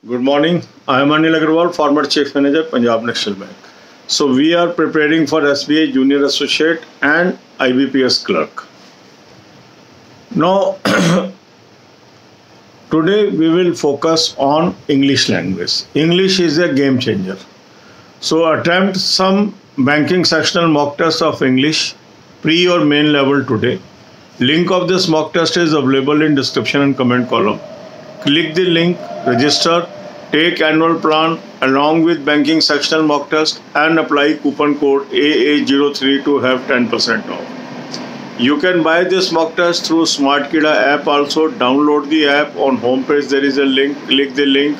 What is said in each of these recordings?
Good morning. I am Anil Agarwal, former Chief Manager, Punjab National Bank. So we are preparing for SBI Junior Associate and IBPS Clerk. Now, today we will focus on English language. English is a game changer. So attempt some banking sectional mock test of English, pre or main level today. Link of this mock test is available in description and comment column. Click the link, register, take annual plan along with banking sectional mock test and apply coupon code AA03 to have 10% off. You can buy this mock test through SmartKida app also. Download the app. On home page there is a link. Click the link.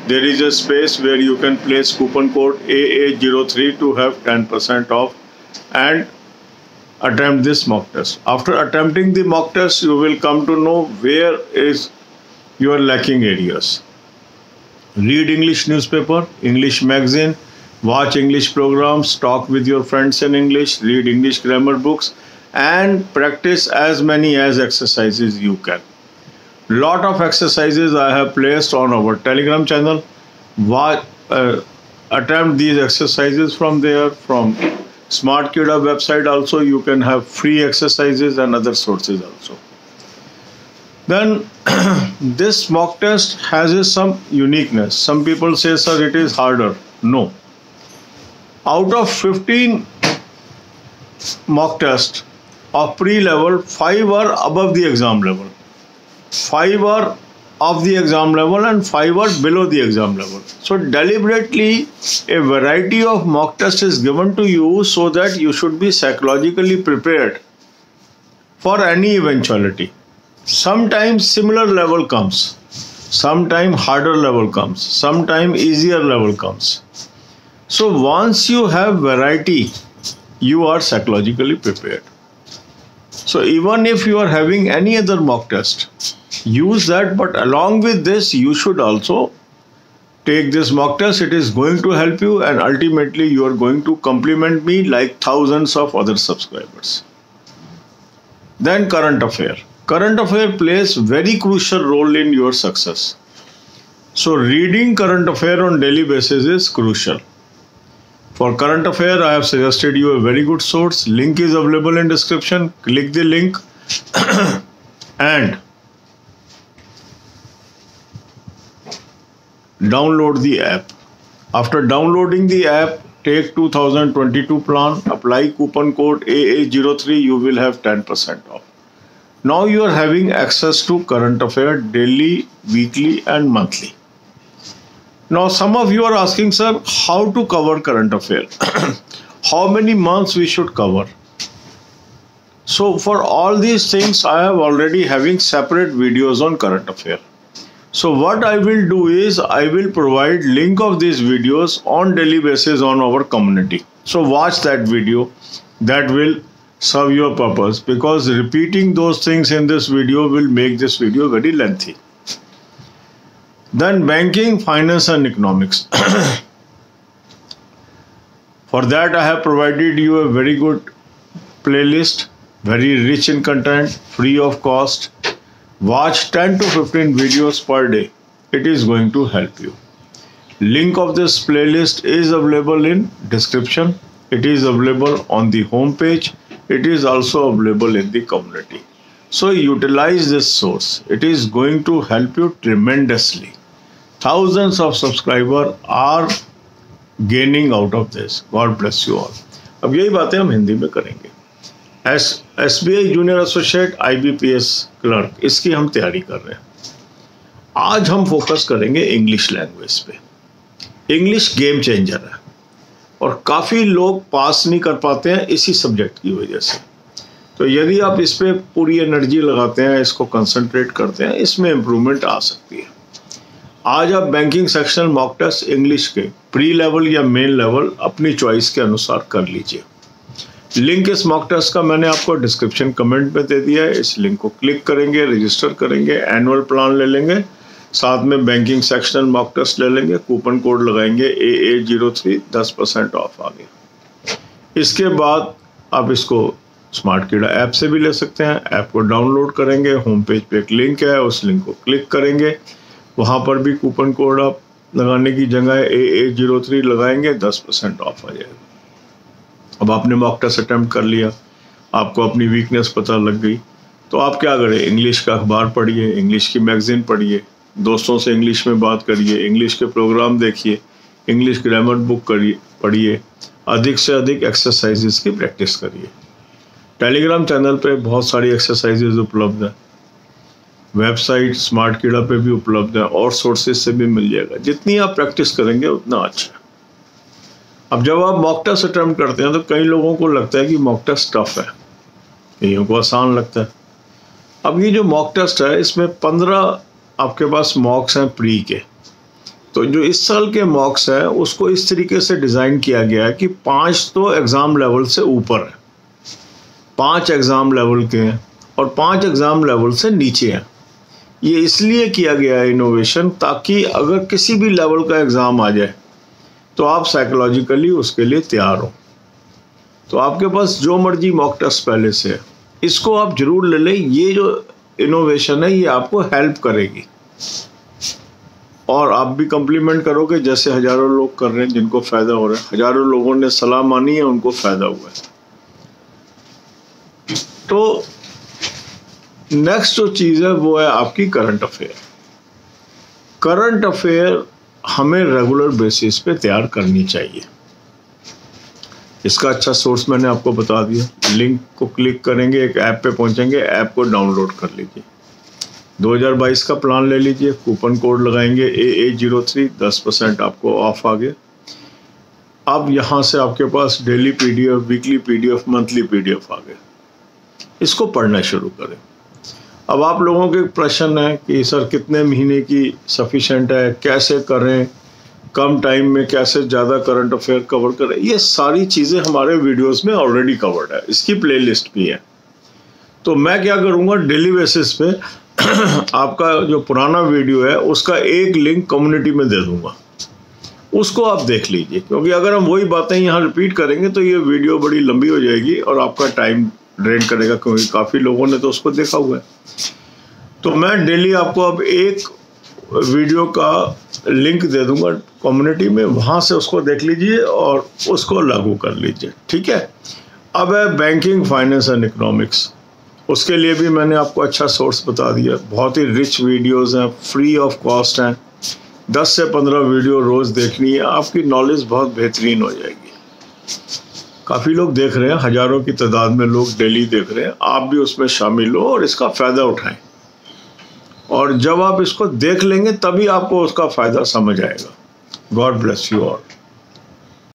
There is a space where you can place coupon code AA03 to have 10% off and attempt this mock test. After attempting the mock test, you will come to know where is your lacking areas. Read English newspaper, English magazine, watch English programs, talk with your friends in English, read English grammar books, and practice as many as exercises you can. Lot of exercises I have placed on our Telegram channel. Attempt these exercises from there. From SmartKida website also you can have free exercises and other sources also. Then this mock test has some uniqueness. Some people say, sir, it is harder. No. Out of 15 mock tests of pre-level, 5 are above the exam level. 5 are of the exam level and 5 are below the exam level. So deliberately a variety of mock tests is given to you so that you should be psychologically prepared for any eventuality. Sometimes similar level comes, sometimes harder level comes, sometimes easier level comes. So once you have variety, you are psychologically prepared. So even if you are having any other mock test, use that, but along with this you should also take this mock test. It is going to help you and ultimately you are going to compliment me like thousands of other subscribers. Then current affair. Current affair plays very crucial role in your success. So reading current affair on daily basis is crucial. For current affair, I have suggested you a very good source. Link is available in description. Click the link and download the app. After downloading the app, take 2022 plan, apply coupon code AA03, you will have 10% off. Now you are having access to current affair daily, weekly and monthly. Now some of you are asking, sir, how to cover current affair? How many months we should cover? So for all these things, I have already having separate videos on current affair. So what I will do is I will provide link of these videos on daily basis on our community. So watch that video. That will serve your purpose, because repeating those things in this video will make this video very lengthy. Then banking, finance and economics. For that I have provided you a very good playlist, very rich in content, free of cost. Watch 10 to 15 videos per day. It is going to help you. Link of this playlist is available in description. It is available on the home page. It is also available in the community. So utilize this source. It is going to help you tremendously. Thousands of subscribers are gaining out of this. God bless you all. अब यही बातें हम हिंदी में करेंगे. SBI junior associate IBPS clerk, इसकी हम तैयारी कर रहे हैं. आज हम फोकस करेंगे इंग्लिश लैंग्वेज पे. इंग्लिश गेम चेंजर है और काफ़ी लोग पास नहीं कर पाते हैं इसी सब्जेक्ट की वजह से. तो यदि आप इस पे पूरी एनर्जी लगाते हैं, इसको कंसंट्रेट करते हैं, इसमें इम्प्रूवमेंट आ सकती है. आज आप banking sectional mock test English के प्री लेवल या मेन लेवल अपनी चॉइस के अनुसार कर लीजिए. लिंक इस मॉक टेस्ट का मैंने आपको डिस्क्रिप्शन कमेंट में दे दिया है. इस लिंक को क्लिक करेंगे, रजिस्टर करेंगे, एनुअल प्लान ले लेंगे, साथ में बैंकिंग सेक्शनल मॉक टेस्ट ले लेंगे, कूपन कोड लगाएंगे AA03, 10% ऑफ आ गया. इसके बाद आप इसको स्मार्टकिडा ऐप से भी ले सकते हैं. ऐप को डाउनलोड करेंगे, होम पेज पे एक लिंक है, उस लिंक को क्लिक करेंगे, वहाँ पर भी कूपन कोड आप लगाने की जगह AA03 लगाएंगे, 10% ऑफ आ जाएगा। अब आपने मॉक टेस्ट अटेम्प्ट कर लिया, आपको अपनी वीकनेस पता लग गई, तो आप क्या करें, इंग्लिश का अखबार पढ़िए, इंग्लिश की मैगजीन पढ़िए, दोस्तों से इंग्लिश में बात करिए, इंग्लिश के प्रोग्राम देखिए, इंग्लिश ग्रामर बुक पढ़िए, अधिक से अधिक एक्सरसाइजेस की प्रैक्टिस करिए। टेलीग्राम चैनल पे बहुत सारी एक्सरसाइजेज उपलब्ध हैं, वेबसाइट स्मार्ट कीड़ा पे भी उपलब्ध है, और सोर्सेज से भी मिल जाएगा। जितनी आप प्रैक्टिस करेंगे उतना अच्छा है। अब जब आप मॉक टेस्ट अटेम्प्ट करते हैं तो कई लोगों को लगता है कि मॉक टेस्ट टफ है, कईयों को आसान लगता है। अब ये जो मॉक टेस्ट है इसमें 15 आपके पास मॉक्स हैं प्री के। तो जो इस साल के मॉक्स हैं उसको इस तरीके से डिज़ाइन किया गया है कि 5 तो एग्ज़ाम लेवल से ऊपर है, 5 एग्ज़ाम लेवल के हैं और 5 एग्ज़ाम लेवल से नीचे हैं। ये इसलिए किया गया है इनोवेशन, ताकि अगर किसी भी लेवल का एग्ज़ाम आ जाए तो आप साइकोलॉजिकली उसके लिए तैयार हो। तो आपके पास जो मर्जी मॉक टेस्ट पहले से है, इसको आप जरूर ले लें। ये जो इनोवेशन है ये आपको हेल्प करेगी, और आप भी कम्प्लीमेंट करोगे, जैसे हज़ारों लोग कर रहे हैं जिनको फ़ायदा हो रहा है, हज़ारों लोगों ने सलाह मानी है, उनको फ़ायदा हुआ है। तो नेक्स्ट जो चीज़ है वो है आपकी करंट अफेयर। करंट अफेयर हमें रेगुलर बेसिस पे तैयार करनी चाहिए। इसका अच्छा सोर्स मैंने आपको बता दिया, लिंक को क्लिक करेंगे, एक ऐप पे पहुंचेंगे, ऐप को डाउनलोड कर लीजिए। 2022 का प्लान ले लीजिए, कूपन कोड लगाएंगे AA03, 10% आपको ऑफ आ गया। अब यहाँ से आपके पास daily PDF, weekly PDF, monthly PDF आ गए। इसको पढ़ना शुरू करें। अब आप लोगों के प्रश्न है कि सर कितने महीने की सफिशेंट है, कैसे करें, कम टाइम में कैसे ज़्यादा करंट अफेयर कवर करें। ये सारी चीज़ें हमारे वीडियोस में ऑलरेडी कवर्ड है, इसकी प्लेलिस्ट भी है। तो मैं क्या करूँगा, डेली बेसिस पे आपका जो पुराना वीडियो है उसका एक लिंक कम्युनिटी में दे दूँगा, उसको आप देख लीजिए। क्योंकि अगर हम वही बातें यहाँ रिपीट करेंगे तो ये वीडियो बड़ी लंबी हो जाएगी और आपका टाइम ड्रेन करेगा, क्योंकि काफ़ी लोगों ने तो उसको देखा हुआ है। तो मैं डेली आपको अब एक वीडियो का लिंक दे दूंगा कम्युनिटी में, वहाँ से उसको देख लीजिए और उसको लागू कर लीजिए, ठीक है। अब है बैंकिंग, फाइनेंस एंड इकोनॉमिक्स। उसके लिए भी मैंने आपको अच्छा सोर्स बता दिया, बहुत ही रिच वीडियोस हैं, फ्री ऑफ कॉस्ट हैं। 10 से 15 वीडियो रोज़ देखनी है, आपकी नॉलेज बहुत बेहतरीन हो जाएगी। काफ़ी लोग देख रहे हैं, हज़ारों की तादाद में लोग डेली देख रहे हैं, आप भी उसमें शामिल हो और इसका फ़ायदा उठाएं। और जब आप इसको देख लेंगे तभी आपको उसका फ़ायदा समझ आएगा। God bless you all.